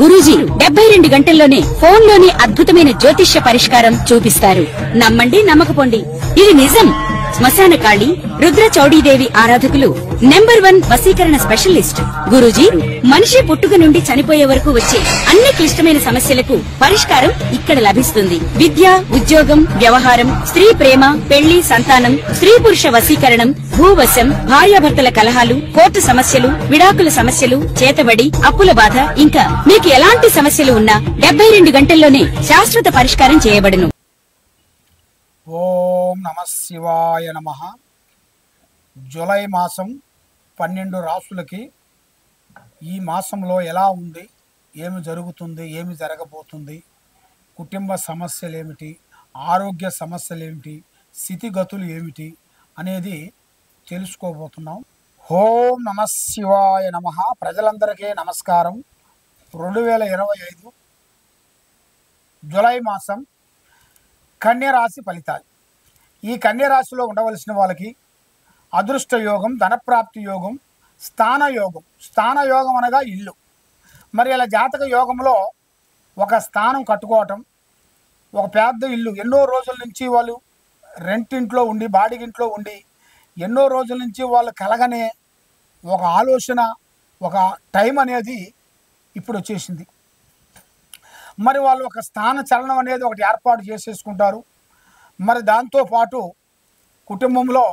గురూజీ 72 గంటల్లోనే ఫోన్ లోని అద్భుతమైన జ్యోతిష్య పరిష్కారం చూపిస్తారు. నమ్మండి, నమ్మకపోండి, ఇది నిజం. శ్మశాన కాళి రుద్ర చౌడీదేవి ఆరాధకులు నంబర్ 1 వశీకరణ స్పెషలిస్ట్. గురూజీ మనిషి పుట్టుక నుండి చనిపోయే వరకు వచ్చే అన్ని క్లిష్టమైన సమస్యలకు పరిష్కారం ఇక్కడ లభిస్తుంది. విద్య, ఉద్యోగం, వ్యవహారం, స్త్రీ ప్రేమ, పెళ్లి, సంతానం, స్త్రీ పురుష వశీకరణం, భూవశం, భార్యాభర్తల కలహాలు, కోర్టు సమస్యలు, విడాకుల సమస్యలు, చేతబడి, అప్పుల బాధ, ఇంకా మీకు ఎలాంటి సమస్యలు ఉన్నా 72 గంటల్లోనే శాశ్వత పరిష్కారం చేయబడును. ఓం నమ శివాయ నమః. జూలై మాసం 12 రాసులకి ఈ మాసంలో ఎలా ఉంది, ఏమి జరుగుతుంది, ఏమి జరగబోతుంది, కుటుంబ సమస్యలు ఏమిటి, ఆరోగ్య సమస్యలు ఏమిటి, స్థితిగతులు ఏమిటి అనేది తెలుసుకోబోతున్నాం. ఓం నమ శివాయ నమః. ప్రజలందరికీ నమస్కారం. 2025 జూలై మాసం కన్యరాశి ఫలితాలు. ఈ కన్యరాశిలో ఉండవలసిన వాళ్ళకి అదృష్ట యోగం, ధనప్రాప్తి యోగం, స్థానయోగం. స్థానయోగం అనగా ఇల్లు. మరి ఇలా జాతక యోగంలో ఒక స్థానం కట్టుకోవటం, ఒక పెద్ద ఇల్లు, ఎన్నో రోజుల నుంచి వాళ్ళు రెంటింట్లో ఉండి, బాడిగింట్లో ఉండి, ఎన్నో రోజుల నుంచి వాళ్ళు కలగనే ఒక ఆలోచన, ఒక టైం అనేది ఇప్పుడు వచ్చేసింది. మరి వాళ్ళు ఒక స్థాన చలనం అనేది ఒకటి ఏర్పాటు చేసేసుకుంటారు. మరి దాంతోపాటు కుటుంబంలో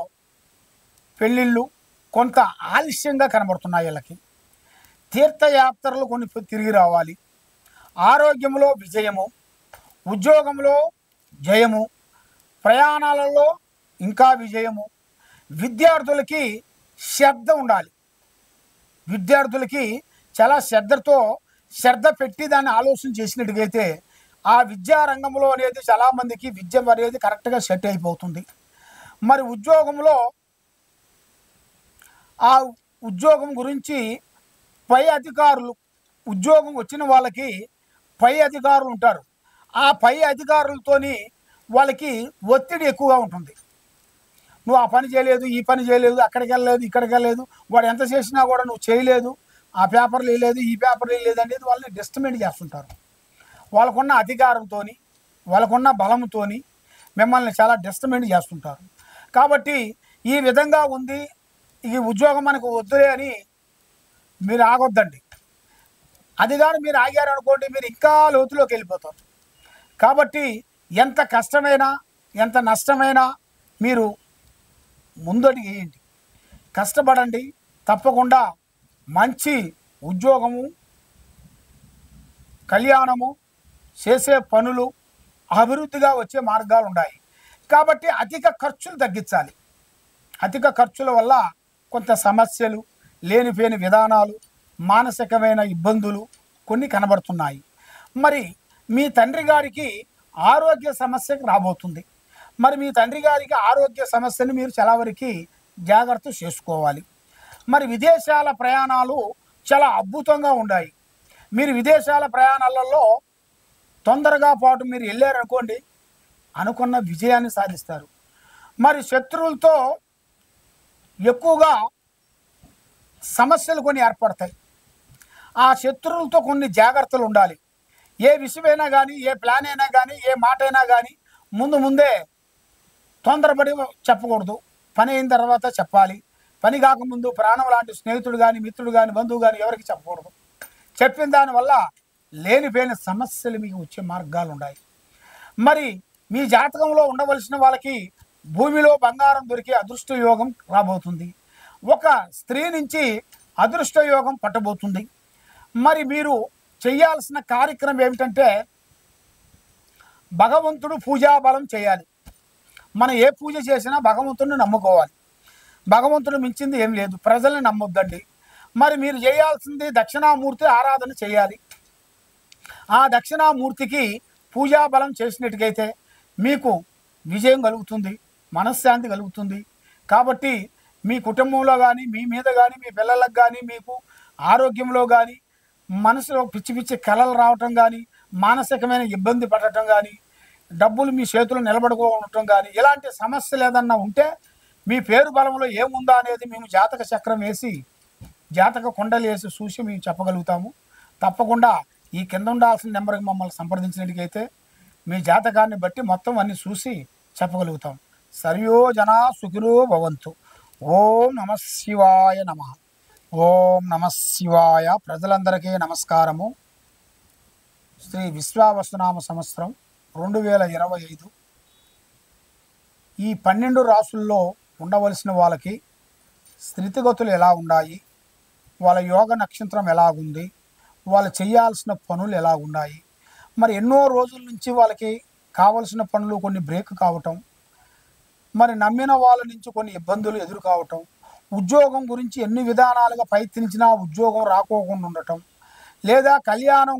పెళ్ళిళ్ళు కొంత ఆలస్యంగా కనబడుతున్నాయి. వీళ్ళకి తీర్థయాత్రలు కొన్ని తిరిగి రావాలి. ఆరోగ్యంలో విజయము, ఉద్యోగంలో జయము, ప్రయాణాలలో ఇంకా విజయము. విద్యార్థులకి శ్రద్ధ ఉండాలి. విద్యార్థులకి చాలా శ్రద్ధ పెట్టి దాన్ని ఆలోచన చేసినట్టుగైతే ఆ విద్యారంగంలో అనేది చాలామందికి విద్య అనేది కరెక్ట్గా సెట్ అయిపోతుంది. మరి ఉద్యోగంలో ఆ ఉద్యోగం గురించి పై అధికారులు, ఉద్యోగం వచ్చిన వాళ్ళకి పై అధికారులు ఉంటారు. ఆ పై అధికారులతోని వాళ్ళకి ఒత్తిడి ఎక్కువగా ఉంటుంది. నువ్వు ఆ పని చేయలేదు, ఈ పని చేయలేదు, అక్కడికి వెళ్ళలేదు, ఇక్కడికి వెళ్ళలేదు, వాడు ఎంత చేసినా కూడా నువ్వు చేయలేదు, ఆ పేపర్లు వేయలేదు, ఈ పేపర్లు వేయలేదు అనేది వాళ్ళని డిస్టర్బెంట్ చేస్తుంటారు. వాళ్ళకున్న అధికారంతో, వాళ్ళకున్న బలంతో మిమ్మల్ని చాలా డిస్టర్బెంట్ చేస్తుంటారు. కాబట్టి ఈ విధంగా ఉంది, ఈ ఉద్యోగం మనకు వద్దులే అని మీరు ఆగొద్దండి. అది కానీ మీరు ఆగారనుకోండి, మీరు ఇంకా లోతులోకి వెళ్ళిపోతారు. కాబట్టి ఎంత కష్టమైనా, ఎంత నష్టమైనా మీరు ముందడుగు వేయండి, కష్టపడండి. తప్పకుండా మంచి ఉద్యోగము, కళ్యాణము, చేసే పనులు, అభివృద్ధిగా వచ్చే మార్గాలు ఉన్నాయి. కాబట్టి అధిక ఖర్చులు తగ్గించాలి. అధిక ఖర్చుల వల్ల కొంత సమస్యలు, లేనిపోయిన విధానాలు, మానసికమైన ఇబ్బందులు కొన్ని కనబడుతున్నాయి. మరి మీ తండ్రి గారికి ఆరోగ్య సమస్యకు రాబోతుంది. మరి మీ తండ్రి గారికి ఆరోగ్య సమస్యను మీరు చాలా వరకు జాగ్రత్త చేసుకోవాలి. మరి విదేశాల ప్రయాణాలు చాలా అద్భుతంగా ఉన్నాయి. మీరు విదేశాల ప్రయాణాలలో తొందరగా పాటు మీరు వెళ్ళారనుకోండి, అనుకున్న విజయాన్ని సాధిస్తారు. మరి శత్రువులతో ఎక్కువగా సమస్యలు కొన్ని ఏర్పడతాయి. ఆ శత్రువులతో కొన్ని జాగ్రత్తలు ఉండాలి. ఏ విషయమైనా కానీ, ఏ ప్లాన్ అయినా కానీ, ఏ మాట అయినా కానీ ముందే తొందరపడి చెప్పకూడదు. పని అయిన తర్వాత చెప్పాలి. పని కాకముందు ప్రాణం లాంటి స్నేహితుడు కానీ, మిత్రుడు కానీ, బంధువు కానీ ఎవరికి చెప్పకూడదు. చెప్పిన దానివల్ల లేనిపోయిన సమస్యలు మీకు వచ్చే మార్గాలు ఉన్నాయి. మరి మీ జాతకంలో ఉండవలసిన వాళ్ళకి భూమిలో బంగారం దొరికే అదృష్ట యోగం రాబోతుంది. ఒక స్త్రీ నుంచి అదృష్ట యోగం పట్టబోతుంది. మరి మీరు చేయాల్సిన కార్యక్రమం ఏమిటంటే భగవంతుడు పూజాబలం చేయాలి. మనం ఏ పూజ చేసినా భగవంతుడిని నమ్ముకోవాలి. భగవంతుడు మించింది ఏం లేదు. ప్రజల్ని నమ్మొద్దండి. మరి మీరు చేయాల్సింది దక్షిణామూర్తి ఆరాధన చేయాలి. ఆ దక్షిణామూర్తికి పూజాబలం చేసినట్టుగైతే మీకు విజయం కలుగుతుంది, మనశ్శాంతి కలుగుతుంది. కాబట్టి మీ కుటుంబంలో కానీ, మీ మీద కానీ, మీ పిల్లలకు కానీ, మీకు ఆరోగ్యంలో కానీ, మనసులో పిచ్చి పిచ్చి కలలు రావటం కానీ, మానసికమైన ఇబ్బంది పడటం కానీ, డబ్బులు మీ చేతులు నిలబడుకోవటం కానీ, ఇలాంటి సమస్యలు ఏదన్నా ఉంటే మీ పేరు బలంలో ఏముందా అనేది మేము జాతక చక్రం వేసి, జాతక కొండలు వేసి చూసి మేము చెప్పగలుగుతాము. తప్పకుండా ఈ కింద ఉండాల్సిన నెంబర్కి మమ్మల్ని సంప్రదించినట్టుకైతే మీ జాతకాన్ని బట్టి మొత్తం అన్ని చూసి చెప్పగలుగుతాం. సర్వో జనా సుఖినో భవంతు. ఓం నమ శివాయ నమ. ఓం నమ శివాయ. ప్రజలందరికీ నమస్కారము. శ్రీ విశ్వావసునామ సంవత్సరం 2025 ఈ 12 రాసుల్లో ఉండవలసిన వాళ్ళకి స్థితిగతులు ఎలా ఉన్నాయి, వాళ్ళ యోగ నక్షత్రం ఎలాగుంది, వాళ్ళు చేయాల్సిన పనులు ఎలా ఉన్నాయి, మరి ఎన్నో రోజుల నుంచి వాళ్ళకి కావలసిన పనులు కొన్ని బ్రేక్ కావటం, మరి నమ్మిన వాళ్ళ నుంచి కొన్ని ఇబ్బందులు ఎదురు కావటం, ఉద్యోగం గురించి ఎన్ని విధానాలుగా ప్రయత్నించినా ఉద్యోగం రాకోకుండా ఉండటం, లేదా కళ్యాణం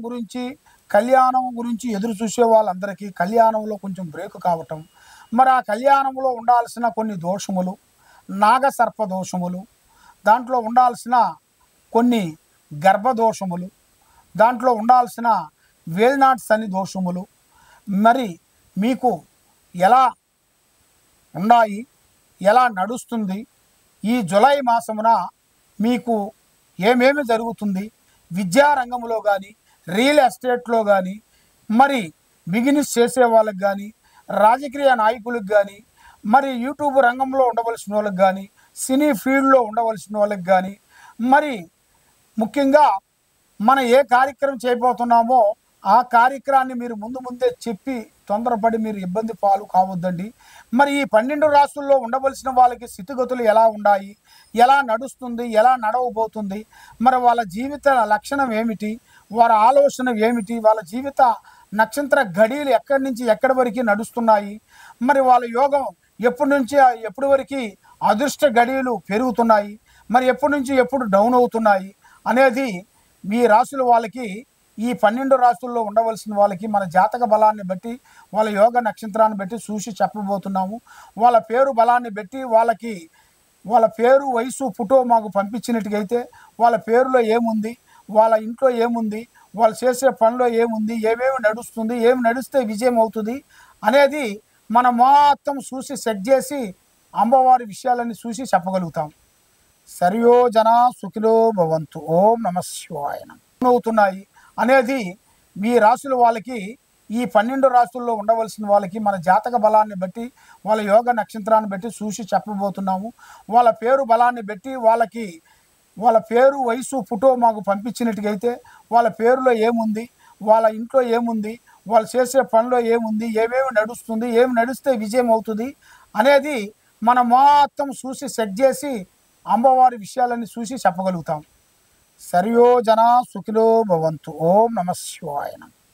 గురించి ఎదురు చూసే వాళ్ళందరికీ కళ్యాణంలో కొంచెం బ్రేక్ కావటం, మరి ఆ కళ్యాణంలో ఉండాల్సిన కొన్ని దోషములు, నాగసర్ప దోషములు, దాంట్లో ఉండాల్సిన కొన్ని గర్భదోషములు, దాంట్లో ఉండాల్సిన వేల్నాట్ శని దోషములు మరి మీకు ఎలా ఉన్నాయి, ఎలా నడుస్తుంది, ఈ జూలై మాసమున మీకు ఏమేమి జరుగుతుంది, విద్యారంగంలో కానీ, రియల్ ఎస్టేట్లో కానీ, మరి బిజినెస్ చేసే వాళ్ళకి కానీ, రాజకీయ నాయకులకు కానీ, మరి యూట్యూబ్ రంగంలో ఉండవలసిన వాళ్ళకి కానీ, సినీ ఫీల్డ్లో ఉండవలసిన వాళ్ళకి కానీ, మరి ముఖ్యంగా మనం ఏ కార్యక్రమం చేయబోతున్నామో ఆ కార్యక్రమాన్ని మీరు ముందే చెప్పి తొందరపడి మీరు ఇబ్బంది పాలు కావద్దండి. మరి ఈ 12 రాసుల్లో ఉండవలసిన వాళ్ళకి స్థితిగతులు ఎలా ఉన్నాయి, ఎలా నడుస్తుంది, ఎలా నడవబోతుంది, మరి వాళ్ళ జీవిత లక్షణం ఏమిటి, వారి ఆలోచన ఏమిటి, వాళ్ళ జీవిత నక్షత్ర గడియలు ఎక్కడి నుంచి ఎక్కడి వరకు నడుస్తున్నాయి, మరి వాళ్ళ యోగం ఎప్పటి నుంచి ఎప్పటి వరకు అదృష్ట గడియలు పెరుగుతున్నాయి, మరి ఎప్పటి నుంచి ఎప్పుడు డౌన్ అవుతున్నాయి అనేది మీ రాసుల వాళ్ళకి ఈ 12 రాసుల్లో ఉండవలసిన వాళ్ళకి మన జాతక బలాన్ని బట్టి, వాళ్ళ యోగ నక్షత్రాన్ని బట్టి చూసి చెప్పబోతున్నాము. వాళ్ళ పేరు బలాన్ని బట్టి వాళ్ళ పేరు, వయసు, ఫోటో మాకు పంపించినట్టుగైతే వాళ్ళ పేరులో ఏముంది, వాళ్ళ ఇంట్లో ఏముంది, వాళ్ళు చేసే పనిలో ఏముంది, ఏమేమి నడుస్తుంది, ఏమి నడిస్తే విజయం అవుతుంది అనేది మనం మొత్తం చూసి సెట్ చేసి అమ్మవారి విషయాలన్నీ చూసి చెప్పగలుగుతాం. సర్వో జనా సుఖినో భవంతు. ఓం నమ శివాయ. అవుతున్నాయి అనేది మీ రాసుల వాళ్ళకి ఈ 12 రాసుల్లో ఉండవలసిన వాళ్ళకి మన జాతక బలాన్ని బట్టి, వాళ్ళ యోగ నక్షత్రాన్ని బట్టి చూసి చెప్పబోతున్నాము. వాళ్ళ పేరు బలాన్ని బట్టి వాళ్ళ పేరు, వయసు, ఫోటో మాకు పంపించినట్టుగైతే వాళ్ళ పేరులో ఏముంది, వాళ్ళ ఇంట్లో ఏముంది, వాళ్ళు చేసే పనిలో ఏముంది, ఏమేమి నడుస్తుంది, ఏమి నడిస్తే విజయం అవుతుంది అనేది మనం మొత్తం చూసి సెట్ చేసి అమ్మవారి విషయాలన్నీ చూసి చెప్పగలుగుతాం. సర్వో జనా సుఖినో భవంతు. ఓం నమ శివాయ.